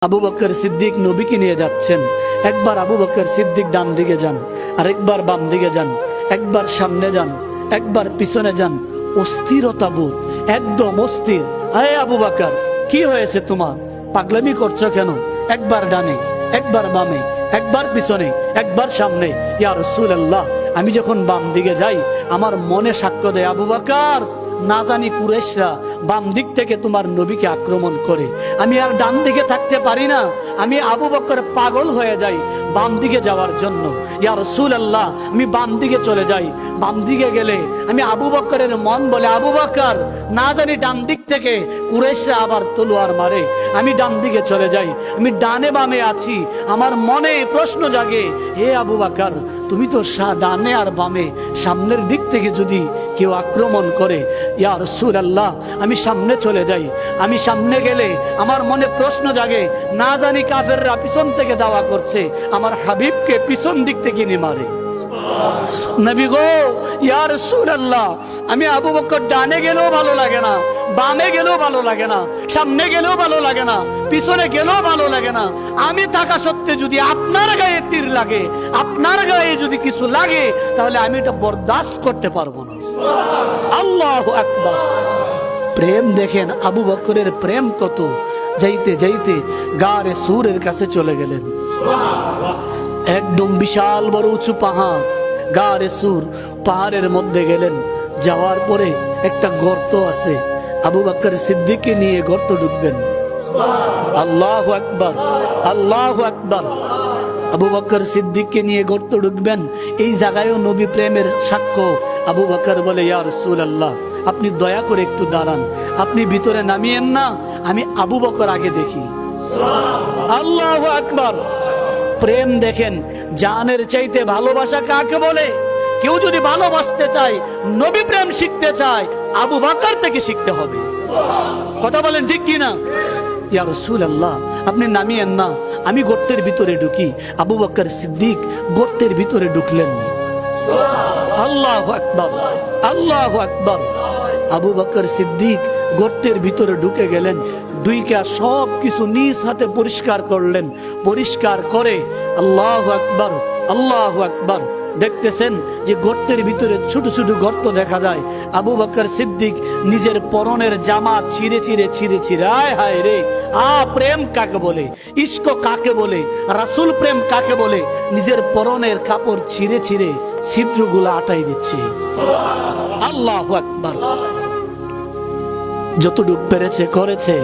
আবু বকর সিদ্দিক নবীকে নিয়ে যাচ্ছেন। একবার আবু বকর সিদ্দিক ডান দিকে যান, আরেকবার বাম দিকে যান, একবার সামনে যান, একবার পিছনে যান। অস্থিরতা বোধ, একদম অস্থির। আরে আবু বকর, কি হয়েছে তোমার? পাগলামি করছো কেন? একবার ডানে, একবার বামে, একবার পিছনে, একবার সামনে। ইয়া রাসূলুল্লাহ, আমি যখন বাম দিকে যাই আমার মনে সাক্ষ্য দেয়, আবু বকর, না জানি কুরাইশরা বাম দিক থেকে তোমার নবীকে আক্রমণ করে। আমি আর ডান দিকে থাকতে পারি না। আমি আবু বকর পাগল হয়ে যাই বাম দিকে যাওয়ার জন্য। ইয়া রাসূলুল্লাহ, আমি বাম দিকে চলে যাই। বাম দিকে গেলে আমি আবু বকরের মন বলে, আবু বকর, না জানি ডান দিক থেকে কুরাইশরা আবার তলোয়ার মারে। আমি ডান দিকে চলে যাই। আমি ডানে বামে আছি। আমার মনে প্রশ্ন জাগে, হে আবু বকর, তুমি তো ডানে আর বামে সামনের দিক থেকে যদি কেউ আক্রমণ করে, ইয়া রাসূলুল্লাহ, আমি সামনে চলে যাই। আমি সামনে গেলে আমার মনে প্রশ্ন জাগে, না জানি কাফেররা পিছন থেকে দাওয়া করছে, আমার হাবিবকে পিছন দিক থেকে নিয়ে মারে। নবী গো, ইয়া রাসূলুল্লাহ, আমি আবু বকর ডানে গেলেও ভালো লাগে না, বামে গেলেও ভালো লাগে না, সামনে গেলেও ভালো লাগে না, পিছনে গেলেও ভালো লাগে না। আমি থাকা সত্ত্বে যদি আপনার গায়ে তীর লাগে, আপনার গায়ে যদি কিছু লাগে, তাহলে আমি এটা বরদাস্ত করতে পারবো না। আল্লাহু আকবার। প্রেম দেখেন আবু বকরের প্রেম কত। যাইতে যাইতে গারে সুরের কাছে চলে গেলেন। একদম বিশাল বড় উঁচু পাহাড়, গারে সুর, পাহাড়ের মধ্যে গেলেন। যাওয়ার পরে একটা গর্ত আছে। আবু বকর সিদ্দিককে নিয়ে গর্ত ঢুকবেন। আল্লাহু আকবার, আল্লাহু আকবার। আবু বকর সিদ্দিককে নিয়ে গর্ত ঢুকবেন। এই জায়গায়ও নবী প্রেমের সাক্ষ্য। আবু বকর বলে, ইয়া রাসূলুল্লাহ, আপনি দয়া করে একটু দাঁড়ান, আপনি ভিতরে নামিয়েন না, আমি আবু বকর আগে দেখি। আল্লাহু আকবার। প্রেম দেখেন, জানের চাইতে ভালোবাসা কাকে বলে? কেউ যদি ভালোবাসতে চায়, নবী প্রেম শিখতে চায়, আবু বকর থেকে শিখতে হবে। কথা বলেন ঠিক কি না? ইয়া রাসূলুল্লাহ, আপনি নামিয়েন না, আমি গর্তের ভিতরে ঢুকি। আবু বকর সিদ্দিক গর্তের ভিতরে ঢুকলেন। আল্লাহু আকবার, আল্লাহু আকবার। আবু বকর সিদ্দিক গর্তের ভিতরে ঢুকে গেলেন। দুইকা সব কিছু নিজ হাতে পরিষ্কার করলেন। পরিষ্কার করে আল্লাহু আকবার, আল্লাহু আকবার। দেখতেছেন যে গর্তের ভিতরে ছোট ছোট গর্ত দেখা যায়। আবু বকর সিদ্দিক নিজের পরনের জামা ছিঁড়ে ছিঁড়ে ছিঁড়ে ছিঁড়ে, আয় হায় রে, প্রেম কাকে বলে, ইশক কাকে বলে, রাসূল প্রেম কাকে বলে, নিজের পরনের কাপড় ছিঁড়ে ছিঁড়ে ছিদ্রগুলো আটাই দিচ্ছে। আল্লাহু আকবার। যতটুকু পেরেছে করেছে।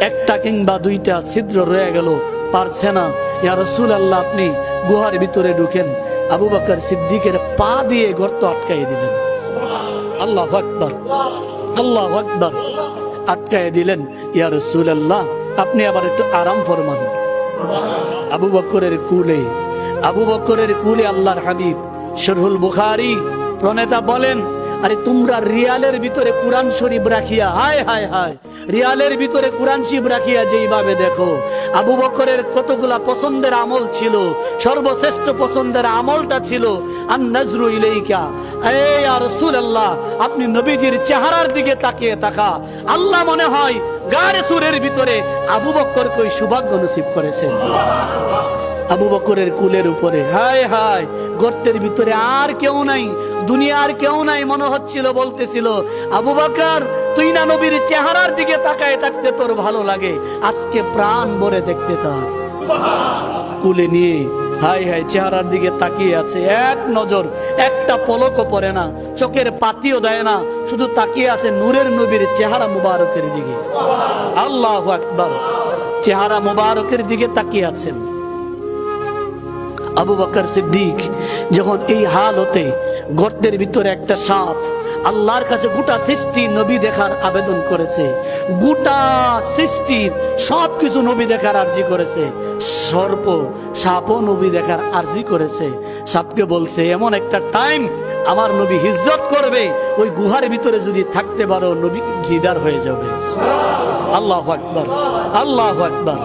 একটা কিংবা দুইটা ছিদ্র রয়ে গেল, পারছে না। ইয়া রাসূলুল্লাহ, আপনি গুহার ভিতরে ঢুকেন। আবু বকর সিদ্দিকের পা দিয়ে গর্ত আটকাই দিলেন। আল্লাহু আকবার, আল্লাহু আকবার। আটকাই দিলেন। ইয়া রাসূলুল্লাহ, আপনি আবার একটু আরাম ফরমান। আবু বকরের কুলে, আবু বকরের কুলে আল্লাহর হাবিব। শরহুল বুখারী প্রণেতা বলেন, আরে তোমরা রিয়ালের ভিতরে কুরআন শরীফ রাখিয়া, হায় হায় হায়, রিয়ালের ভিতরে কুরআন শরীফ রাখিয়া যেইভাবে দেখো, আবু বকরের কতগুলা পছন্দের আমল ছিল। সর্বশ্রেষ্ঠ পছন্দের আমলটা ছিল আন নাজরু ইলাইকা। এই ইয়া রাসূলুল্লাহ, আপনি নবীজির চেহারার দিকে তাকিয়ে থাকা। আল্লাহ মনে হয় গারে সুরের ভিতরে আবু বকরকে ওই সৌভাগ্য নসিব করেছেন। আবু বকরের কুলের উপরে, হায় হায়, গর্তের ভিতরে আর কেউ নাই, দুনিয়ার কেউ নাই। মনে হচ্ছিল, বলতেছিল, আবু বকর, তুই না নবীর চেহারার দিকে তাকায় থাকতে তোর ভালো লাগে, আজকে প্রাণ ভরে দেখতে থাক। কুলে নিয়ে হায় হায় চেহারার দিকে তাকিয়ে আছে। এক নজর, একটা পলকও পড়ে না, চোখের পাতিও দেয় না, শুধু তাকিয়ে আছে নূরের নবীর চেহারা মুবারকের দিকে। আল্লাহু আকবার। চেহারা মুবারকের দিকে তাকিয়ে আছেন আবু বকর সিদ্দিক। যখন এই হালতে গর্তের ভিতরে একটা সাপ, আল্লাহর কাছে গোটা সৃষ্টি নবী দেখার আবেদন করেছে, গোটা সৃষ্টির সবকিছু নবী দেখার আরজি করেছে। সর্প সাপও নবী দেখার আরজি করেছে। সাপকে বলছে, এমন একটা টাইম আমার নবী হিজরত করবে, ওই গুহার ভিতরে যদি থাকতে পারো, নবী দিদার হয়ে যাবে। আল্লাহু আকবার, আল্লাহু আকবার।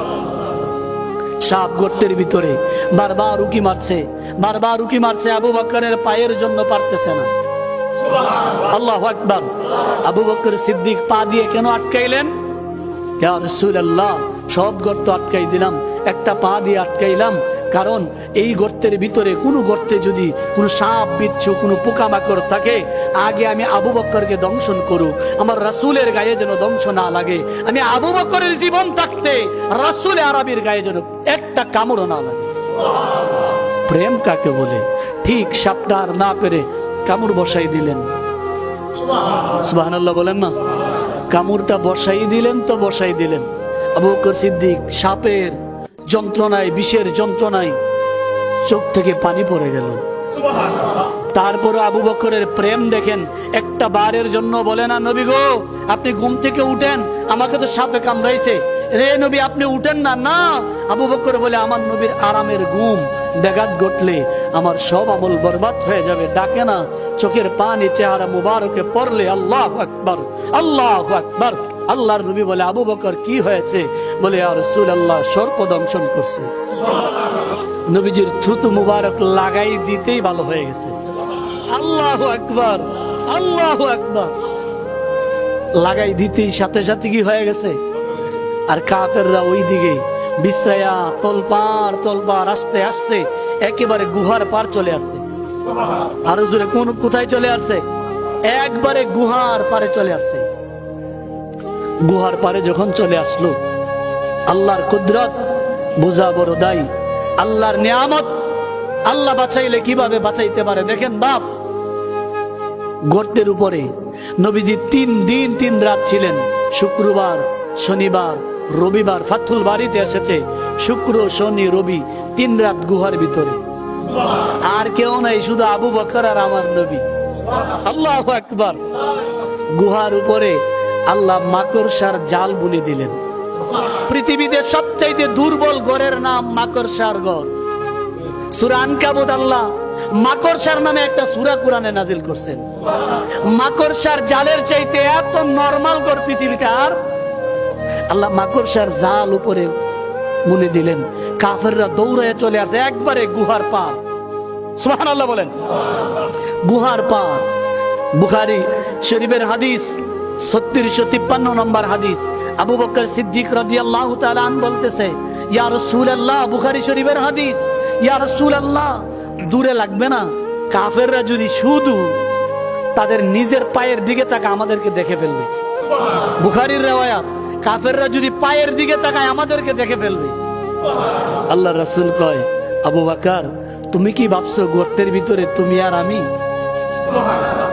সাপ গর্তের ভিতরে বারবার উকি মারছে, বারবার উকি মারছে। আবু বকরের পায়ের জন্য পারতেছে না। আল্লাহু আকবার। আবু বকর সিদ্দিক পা দিয়ে কেন আটকাইলেন? ইয়া রাসূলুল্লাহ, সব গর্ত আটকাই দিলাম, একটা পা দিয়ে আটকাইলাম, কারণ এই গর্তের ভিতরে কোনো গর্তে যদি কোনো সাপ বিচ্ছু কোনো পোকামাকড় থাকে, আগে আমি আবু বকরকে দংশন করুক, আমার রাসূলের গায়ে যেন দংশ না লাগে। আমি আবু বকরের জীবন থাকতে রাসূলে আরবির গায়ে যেন একটা কামড় না লাগে। প্রেম কাকে বলে? ঠিক সাপটা আর না পেরে কামড় বসাই দিলেন। সুবহানাল্লাহ বলেন না? কামড়টা বসাই দিলেন তো বসাই দিলেন। আবু বকর সিদ্দিক সাপের যন্ত্রণায়, বিষের যন্ত্রণায় চোখ থেকে পানি পড়ে গেল। তারপর আবু বকরের প্রেম দেখেন, একটা বারের জন্য বলে না, নবী গো আপনি ঘুম থেকে উঠেন, আমাকে তো সাপে কামড়াইছে, রে নবী আপনি উঠেন না। না, আবু বকর বলে আমার নবীর আরামের ঘুম ব্যাঘাত ঘটলে আমার সব আমল বরবাদ হয়ে যাবে। ডাকে না, চোখের পানি চেহারা মুবারকে পড়লে আল্লাহু আকবার, আল্লাহু আকবার। আল্লাহর নবী বলে, আবু বকর কি হয়েছে? বলে, ইয়া রাসূলুল্লাহ সর্প দংশন করছে। নবীজির থুতু মুবারক লাগাই দিতেই ভালো হয়ে গেছে। আল্লাহু আকবার, আল্লাহু আকবার। লাগাই দিতেই সাথে সাথে কি হয়ে গেছে? আর কাফেররা ওই দিকে বিশ্রায়া তলপার তলপার আস্তে আস্তে একেবারে গুহার পার চলে আসছে। আরো জোরে, কোথায় চলে আসছে? একবারে গুহার পারে চলে আসছে। গুহার পারে যখন চলে আসলো, আল্লাহর কুদরত বোঝা বড় দায়ী, আল্লাহর নিয়ামত। আল্লাহ বাঁচাইলে কিভাবে বাঁচাইতে পারে দেখেন বাপ। গর্তের উপরে নবীজি 3 দিন 3 রাত ছিলেন। শুক্রবার, শনিবার, রবিবার ফাথুল বাড়িতে এসেছে। শুক্র, শনি, রবি 3 রাত গুহার ভিতরে। আর কেউ নাই, শুধু আবু বকর আর আমার নবী। আল্লাহু আকবার। গুহার উপরে আল্লাহ মাকড়সার জাল বুনে দিলেন। পৃথিবীতে সবচাইতে দুর্বল গড়ের নাম মাকড়সার গড়। সূরা আনকাবুত আল্লাহ মাকড়সার নামে একটা সূরা কোরআনে নাজিল করছেন। মাকড়সার জালের চাইতে এত নরমাল গড় পৃথিবীতে আর। আল্লাহ মাকড়সার জাল উপরে বুনে দিলেন। কাফেররা দৌড়ে চলে আসে একবারে গুহার পার। সুবহানাল্লাহ বলেন। গুহার পার। বুখারী শরীফের হাদিস 3653 নম্বর হাদিস। আবু বকর সিদ্দিক রাদিয়াল্লাহু তাআলা আন বলতেছে, ইয়া রাসূলুল্লাহ, বুখারী শরীফের হাদিস, ইয়া রাসূলুল্লাহ দূরে লাগবে না, কাফেররা যদি শুধু তাদের নিজের পায়ের দিকে তাকায় আমাদেরকে দেখে ফেলবে। বুখারীর riwayat, কাফেররা যদি পায়ের দিকে তাকায় আমাদেরকে দেখে ফেলবে। আল্লাহ রাসূল কয়, আবু বকর তুমি কি ভাবছো গর্তের ভিতরে তুমি আর আমি?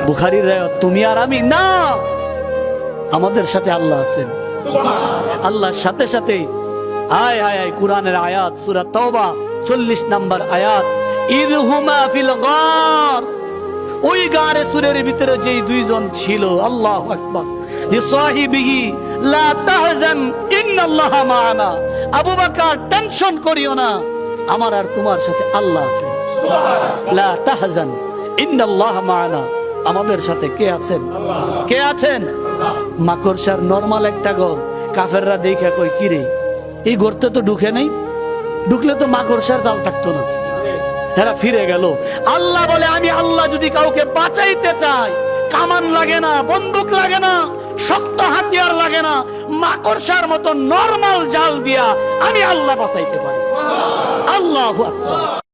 বুখারীর riwayat, তুমি আর আমি না, আমাদের সাথে আল্লাহ আছেন। আল্লাহর সাথে সাথে আয় আয় আয় কোরআনের আয়াত, সূরা তাওবা 40 নম্বর আয়াত, ইযহুমা ফিল গার, ওই গারে সুরের ভিতরে যেই দুইজন ছিল, আল্লাহু আকবার, লিসাহিবিহি লা তাহজান ইন্নাল্লাহা মা'ানা, আবু বকর টেনশন করিও না, আমার আর তোমার সাথে আল্লাহ আছেন। লা তাহজান ইন্নাল্লাহা মা'ানা, আমাদের সাথে কে আছেন? কে আছেন? মাকড়সার নরমাল একটা ঘর। কাফেররা দেখে কই, কিরে এই গর্তে তো ঢুকে নাই, ঢুকলে তো মাকড়সার জাল থাকতো না। এরা ফিরে গেল। আল্লাহ বলে, আমি আল্লাহ যদি কাউকে বাঁচাইতে চাই, কামান লাগে না, বন্দুক লাগে না, শক্ত হাতিয়ার লাগে না, মাকড়সার মতো নরমাল জাল দিয়া আমি আল্লাহ বাঁচাইতে পারি। আল্লাহু আকবার।